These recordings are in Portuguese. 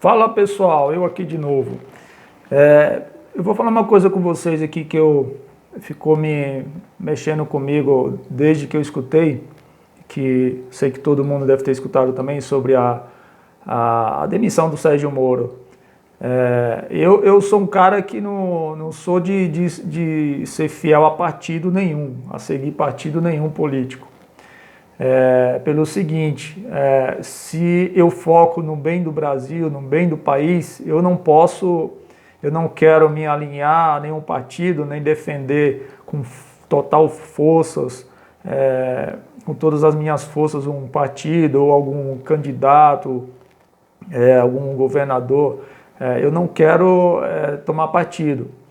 Fala pessoal, eu aqui de novo. Eu vou falar uma coisa com vocês aqui que ficou me mexendo comigo desde que eu escutei, que sei que todo mundo deve ter escutado também, sobre a demissão do Sérgio Moro. Eu sou um cara que não sou de ser fiel a partido nenhum, a seguir partido nenhum político. Pelo seguinte, se eu foco no bem do Brasil, no bem do país, eu não quero me alinhar a nenhum partido, nem defender com total forças, com todas as minhas forças, um partido ou algum candidato, algum governador. Eu não quero tomar partido.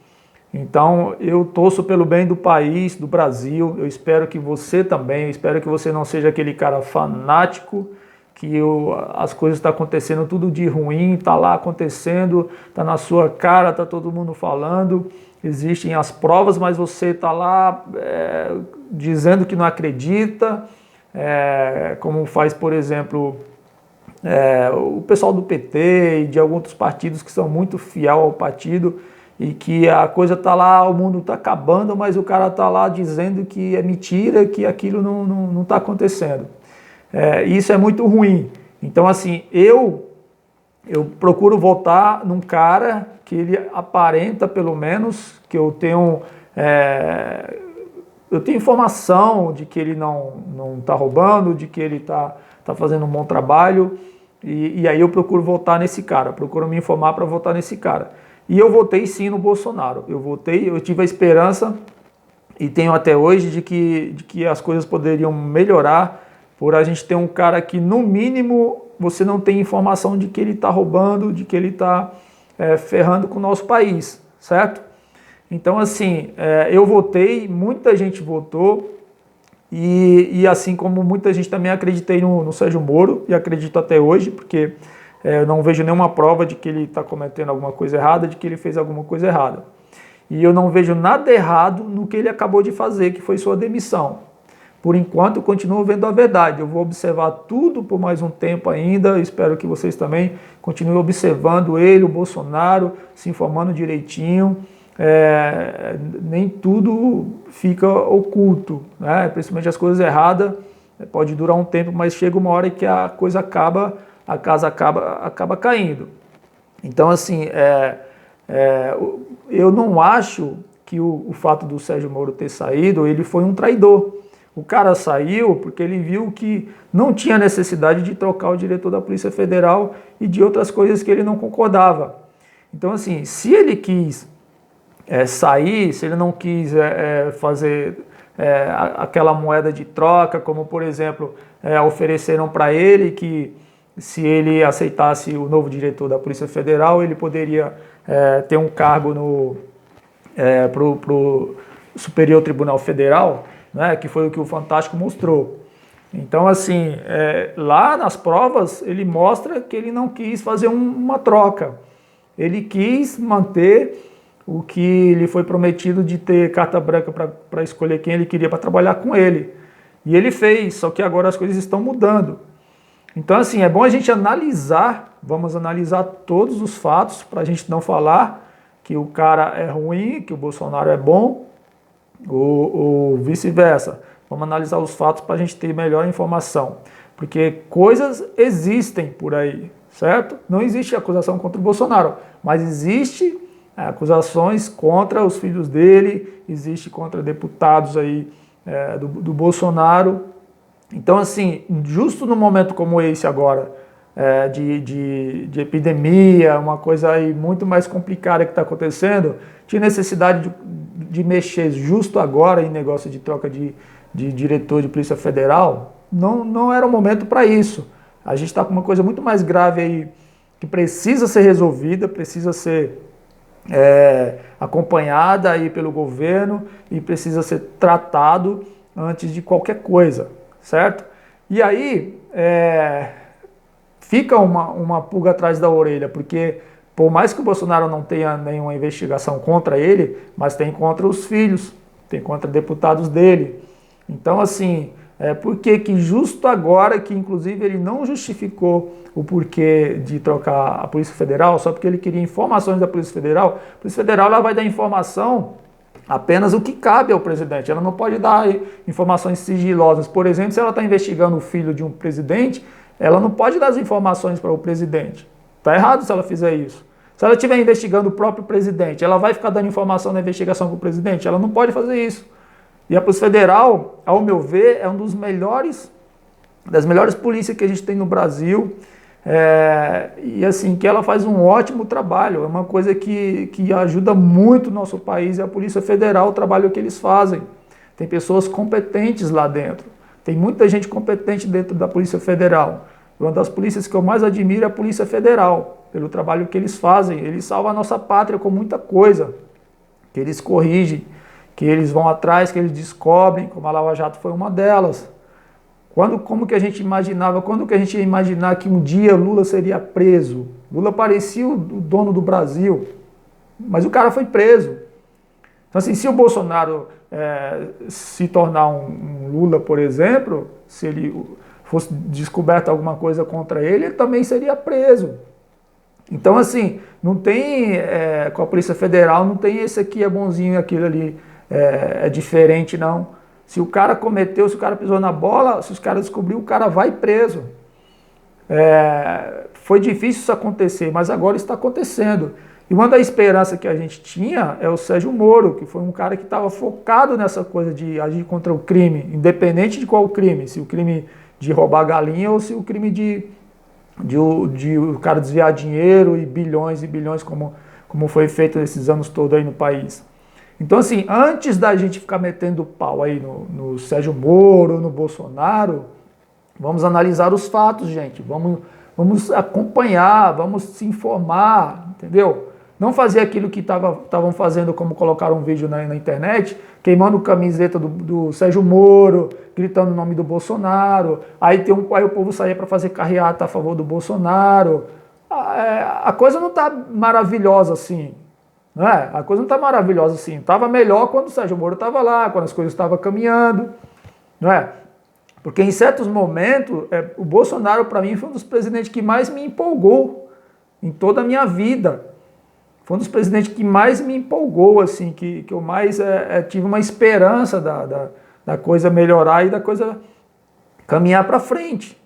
Então, eu torço pelo bem do país, do Brasil. Eu espero que você também, eu espero que você não seja aquele cara fanático, que as coisas estão acontecendo tudo de ruim, está lá acontecendo, está na sua cara, está todo mundo falando, existem as provas, mas você está lá dizendo que não acredita, como faz, por exemplo, o pessoal do PT e de alguns outros partidos que são muito fiel ao partido, e que a coisa está lá, o mundo está acabando, mas o cara está lá dizendo que é mentira, que aquilo não está acontecendo. Isso é muito ruim. Então, assim, eu procuro votar num cara que ele aparenta, pelo menos, que eu tenho informação de que ele não está roubando, de que ele está fazendo um bom trabalho, e aí eu procuro votar nesse cara, procuro me informar para votar nesse cara. E eu votei sim no Bolsonaro. Eu tive a esperança, e tenho até hoje, de que as coisas poderiam melhorar, por a gente ter um cara que, no mínimo, você não tem informação de que ele está roubando, de que ele está ferrando com o nosso país, certo? Então, assim, eu votei, muita gente votou, e assim como muita gente também acreditei no Sérgio Moro, e acredito até hoje, porque eu não vejo nenhuma prova de que ele está cometendo alguma coisa errada, de que ele fez alguma coisa errada. E eu não vejo nada errado no que ele acabou de fazer, que foi sua demissão. Por enquanto, eu continuo vendo a verdade. Eu vou observar tudo por mais um tempo ainda. Espero que vocês também continuem observando ele, o Bolsonaro, se informando direitinho. Nem tudo fica oculto, né? Principalmente as coisas erradas. Pode durar um tempo, mas chega uma hora que a coisa acaba, a casa acaba caindo. Então, assim, eu não acho que o fato do Sérgio Moro ter saído, ele foi um traidor. O cara saiu porque ele viu que não tinha necessidade de trocar o diretor da Polícia Federal e de outras coisas que ele não concordava. Então, assim, se ele quis sair, se ele não quis fazer aquela moeda de troca, como, por exemplo, ofereceram para ele que se ele aceitasse o novo diretor da Polícia Federal, ele poderia ter um cargo pro Superior Tribunal Federal, né, que foi o que o Fantástico mostrou. Então, assim, lá nas provas, ele mostra que ele não quis fazer uma troca. Ele quis manter o que lhe foi prometido de ter carta branca para escolher quem ele queria para trabalhar com ele. E ele fez, só que agora as coisas estão mudando. Então, assim, é bom a gente analisar, vamos analisar todos os fatos, para a gente não falar que o cara é ruim, que o Bolsonaro é bom, ou vice-versa. Vamos analisar os fatos para a gente ter melhor informação. Porque coisas existem por aí, certo? Não existe acusação contra o Bolsonaro, mas existe acusações contra os filhos dele, existe contra deputados aí do Bolsonaro. Então, assim, justo num momento como esse agora, de epidemia, uma coisa aí muito mais complicada que está acontecendo, tinha necessidade de mexer justo agora em negócio de troca de diretor de Polícia Federal? Não era o momento para isso. A gente está com uma coisa muito mais grave aí, que precisa ser resolvida, precisa ser acompanhada aí pelo governo e precisa ser tratado antes de qualquer coisa, certo? E aí fica uma pulga atrás da orelha, porque por mais que o Bolsonaro não tenha nenhuma investigação contra ele, mas tem contra os filhos, tem contra deputados dele. Então, assim, Por que justo agora, que inclusive ele não justificou o porquê de trocar a Polícia Federal, só porque ele queria informações da Polícia Federal. A Polícia Federal ela vai dar informação apenas o que cabe ao presidente. Ela não pode dar informações sigilosas. Por exemplo, se ela está investigando o filho de um presidente, ela não pode dar as informações para o presidente. Está errado se ela fizer isso. Se ela estiver investigando o próprio presidente, ela vai ficar dando informação na investigação para o presidente? Ela não pode fazer isso. E a Polícia Federal, ao meu ver, é um das melhores polícias que a gente tem no Brasil. E assim, que ela faz um ótimo trabalho. É uma coisa que ajuda muito o nosso país, é a Polícia Federal, o trabalho que eles fazem. Tem pessoas competentes lá dentro. Tem muita gente competente dentro da Polícia Federal. Uma das polícias que eu mais admiro é a Polícia Federal, pelo trabalho que eles fazem. Eles salvam a nossa pátria com muita coisa, que eles corrigem, que eles vão atrás, que eles descobrem, como a Lava Jato foi uma delas. Como que a gente imaginava, quando que a gente ia imaginar que um dia Lula seria preso? Lula parecia o dono do Brasil, mas o cara foi preso. Então assim, se o Bolsonaro se tornar um Lula, por exemplo, se ele fosse descoberta alguma coisa contra ele, ele também seria preso. Então assim, não tem, com a Polícia Federal, não tem esse aqui é bonzinho e aquilo ali é diferente não. Se o cara cometeu, se o cara pisou na bola, se os caras descobriram, o cara vai preso. Foi difícil isso acontecer, mas agora está acontecendo. E uma da esperança que a gente tinha é o Sérgio Moro, que foi um cara que estava focado nessa coisa de agir contra o crime, independente de qual crime, se o crime de roubar galinha ou se o crime de o cara desviar dinheiro e bilhões, como foi feito nesses anos todos aí no país. Então, assim, antes da gente ficar metendo pau aí no Sérgio Moro, no Bolsonaro, vamos analisar os fatos, gente. Vamos acompanhar, vamos se informar, entendeu? Não fazer aquilo que estavam fazendo, como colocaram um vídeo na internet, queimando camiseta do Sérgio Moro, gritando o nome do Bolsonaro. Aí o povo saía para fazer carreata a favor do Bolsonaro. A coisa não está maravilhosa assim. Não é? A coisa não está maravilhosa assim. Estava melhor quando o Sérgio Moro estava lá, quando as coisas estavam caminhando. Não é? Porque em certos momentos, o Bolsonaro, para mim, foi um dos presidentes que mais me empolgou em toda a minha vida. Foi um dos presidentes que mais me empolgou, assim, que eu mais tive uma esperança da coisa melhorar e da coisa caminhar para frente.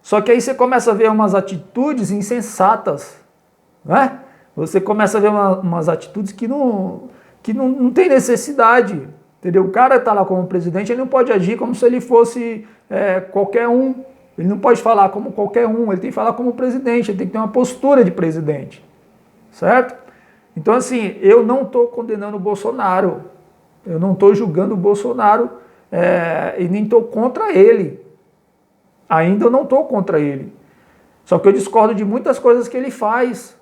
Só que aí você começa a ver umas atitudes insensatas, não é? Você começa a ver umas atitudes que não tem necessidade, entendeu? O cara está lá como presidente, ele não pode agir como se ele fosse qualquer um. Ele não pode falar como qualquer um, ele tem que falar como presidente, ele tem que ter uma postura de presidente, certo? Então, assim, eu não estou condenando o Bolsonaro, eu não estou julgando o Bolsonaro e nem estou contra ele. Ainda eu não estou contra ele. Só que eu discordo de muitas coisas que ele faz.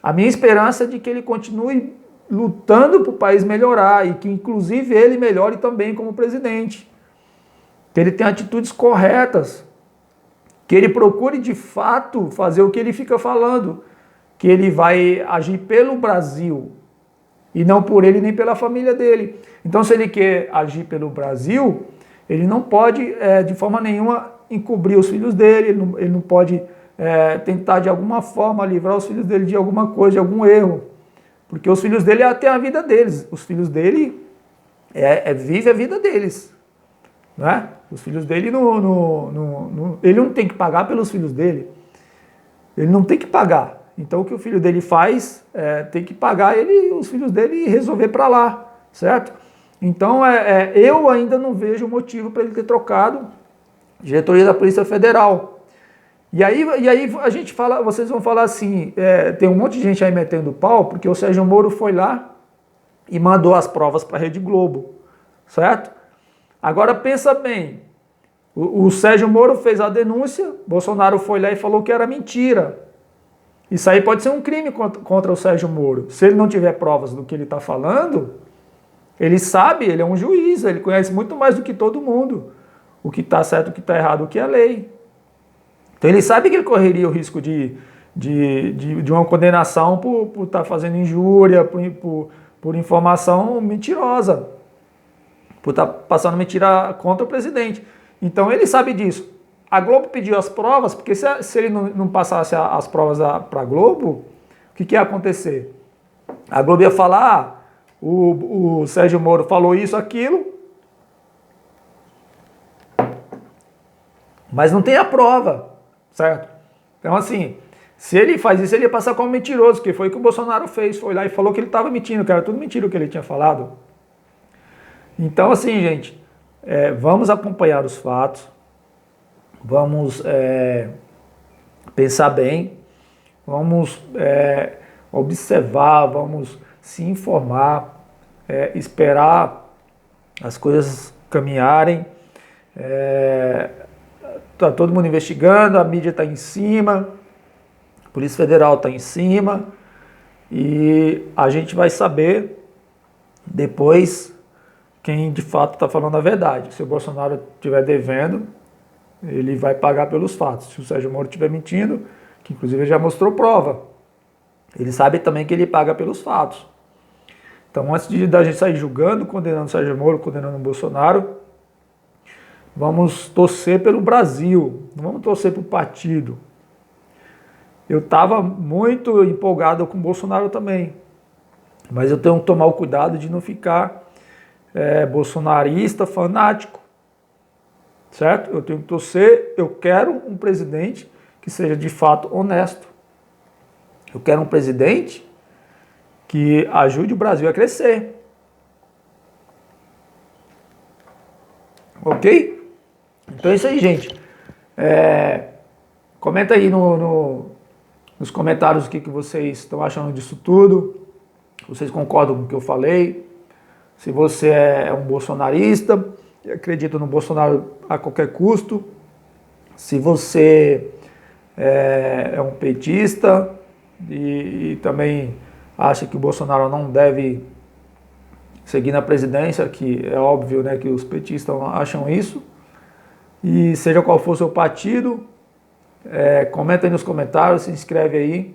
A minha esperança é de que ele continue lutando para o país melhorar e que, inclusive, ele melhore também como presidente. Que ele tenha atitudes corretas. Que ele procure, de fato, fazer o que ele fica falando. Que ele vai agir pelo Brasil e não por ele nem pela família dele. Então, se ele quer agir pelo Brasil, ele não pode, de forma nenhuma, encobrir os filhos dele, ele não pode tentar, de alguma forma, livrar os filhos dele de alguma coisa, de algum erro. Porque os filhos dele têm a vida deles. Os filhos dele vivem a vida deles. Não é? Os filhos dele, ele não tem que pagar pelos filhos dele. Ele não tem que pagar. Então o que o filho dele faz, tem que pagar os filhos dele e resolver para lá, certo? Então eu ainda não vejo motivo para ele ter trocado diretoria da Polícia Federal. E aí a gente fala, vocês vão falar assim, tem um monte de gente aí metendo pau, porque o Sérgio Moro foi lá e mandou as provas para a Rede Globo, certo? Agora pensa bem, o Sérgio Moro fez a denúncia, Bolsonaro foi lá e falou que era mentira. Isso aí pode ser um crime contra o Sérgio Moro. Se ele não tiver provas do que ele está falando, ele sabe, ele é um juiz, ele conhece muito mais do que todo mundo. O que está certo, o que está errado, o que é lei. Então ele sabe que ele correria o risco de uma condenação por estar fazendo injúria, por informação mentirosa, por estar passando mentira contra o presidente. Então ele sabe disso. A Globo pediu as provas, porque se ele não passasse as provas para a Globo, o que ia acontecer? A Globo ia falar, o Sérgio Moro falou isso, aquilo, mas não tem a prova, certo? Então assim, se ele faz isso, ele ia passar como mentiroso, que foi o que o Bolsonaro fez, foi lá e falou que ele estava mentindo, que era tudo mentira o que ele tinha falado. Então assim, gente, vamos acompanhar os fatos, vamos pensar bem, vamos observar, vamos se informar, esperar as coisas caminharem. Está todo mundo investigando, a mídia está em cima, a Polícia Federal está em cima e a gente vai saber depois quem de fato está falando a verdade. Se o Bolsonaro estiver devendo, ele vai pagar pelos fatos. Se o Sérgio Moro estiver mentindo, que inclusive ele já mostrou prova, ele sabe também que ele paga pelos fatos. Então, antes da gente sair julgando, condenando o Sérgio Moro, condenando o Bolsonaro, vamos torcer pelo Brasil, não vamos torcer para o partido. Eu estava muito empolgado com o Bolsonaro também, mas eu tenho que tomar o cuidado de não ficar bolsonarista, fanático, certo? Eu tenho que torcer, eu quero um presidente que seja de fato honesto. Eu quero um presidente que ajude o Brasil a crescer. Ok? Então é isso aí, gente. Comenta aí nos comentários o que vocês estão achando disso tudo. Vocês concordam com o que eu falei? Se você é um bolsonarista, acredita no Bolsonaro a qualquer custo. Se você é um petista e também acha que o Bolsonaro não deve seguir na presidência, que é óbvio, né, que os petistas acham isso. E seja qual for o seu partido, comenta aí nos comentários, se inscreve aí,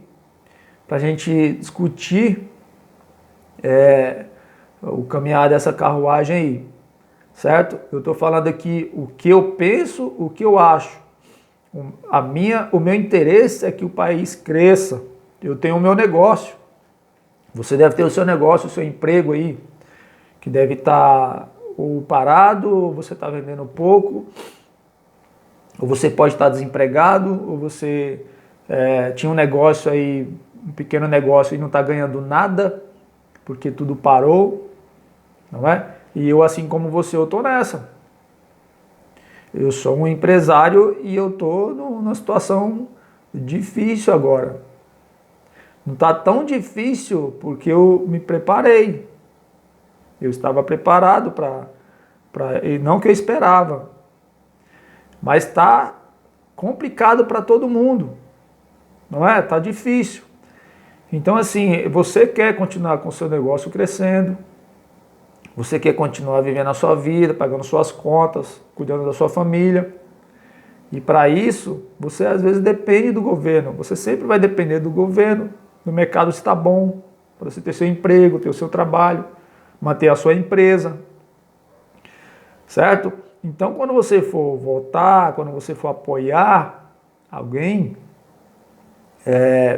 para a gente discutir o caminhar dessa carruagem aí, certo? Eu estou falando aqui o que eu penso, o que eu acho. O meu interesse é que o país cresça. Eu tenho o meu negócio. Você deve ter o seu negócio, o seu emprego aí, que deve estar ou parado, ou você está vendendo pouco, ou você pode estar desempregado, ou você tinha um negócio aí, um pequeno negócio e não está ganhando nada, porque tudo parou, não é? E eu, assim como você, eu estou nessa. Eu sou um empresário e eu estou numa situação difícil agora. Não está tão difícil porque eu me preparei. Eu estava preparado e não que eu esperava. Mas está complicado para todo mundo. Não é? Está difícil. Então, assim, você quer continuar com o seu negócio crescendo, você quer continuar vivendo a sua vida, pagando suas contas, cuidando da sua família. E para isso, você às vezes depende do governo. Você sempre vai depender do governo, do mercado está bom, para você ter seu emprego, ter o seu trabalho, manter a sua empresa. Certo? Então, quando você for votar, quando você for apoiar alguém,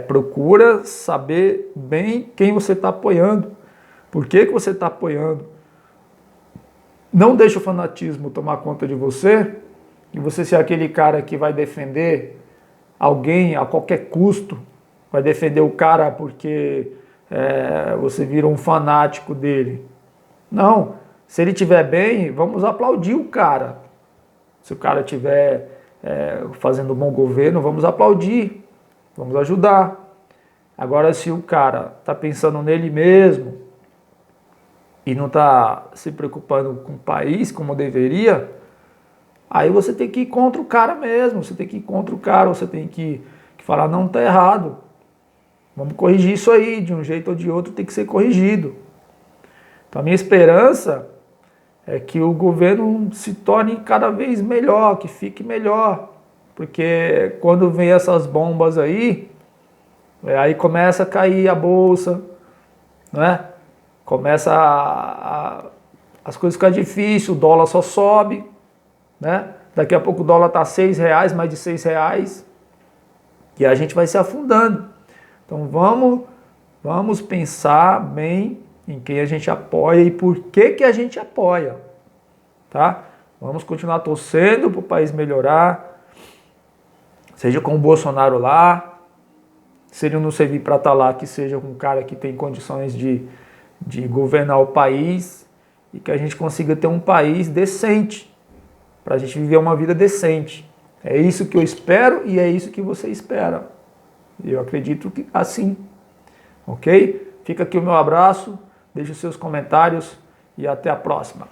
procura saber bem quem você está apoiando, por que você está apoiando. Não deixe o fanatismo tomar conta de você, e você ser aquele cara que vai defender alguém a qualquer custo, vai defender o cara porque você vira um fanático dele. Não, se ele estiver bem, vamos aplaudir o cara. Se o cara estiver fazendo um bom governo, vamos aplaudir, vamos ajudar. Agora, se o cara está pensando nele mesmo e não está se preocupando com o país como deveria, aí você tem que ir contra o cara mesmo, você tem que ir contra o cara, você tem que falar, não, está errado. Vamos corrigir isso aí, de um jeito ou de outro tem que ser corrigido. Então a minha esperança é que o governo se torne cada vez melhor, que fique melhor. Porque quando vem essas bombas aí começa a cair a bolsa, né? Começa as coisas ficar difíceis, o dólar só sobe, né? Daqui a pouco o dólar está R$6, mais de R$6, e a gente vai se afundando. Então vamos pensar bem em quem a gente apoia e por que a gente apoia, tá? Vamos continuar torcendo para o país melhorar, seja com o Bolsonaro lá, se ele não servir para estar lá, que seja com um cara que tem condições de governar o país e que a gente consiga ter um país decente, para a gente viver uma vida decente. É isso que eu espero e é isso que você espera. Eu acredito que assim, ok? Fica aqui o meu abraço, deixe os seus comentários e até a próxima.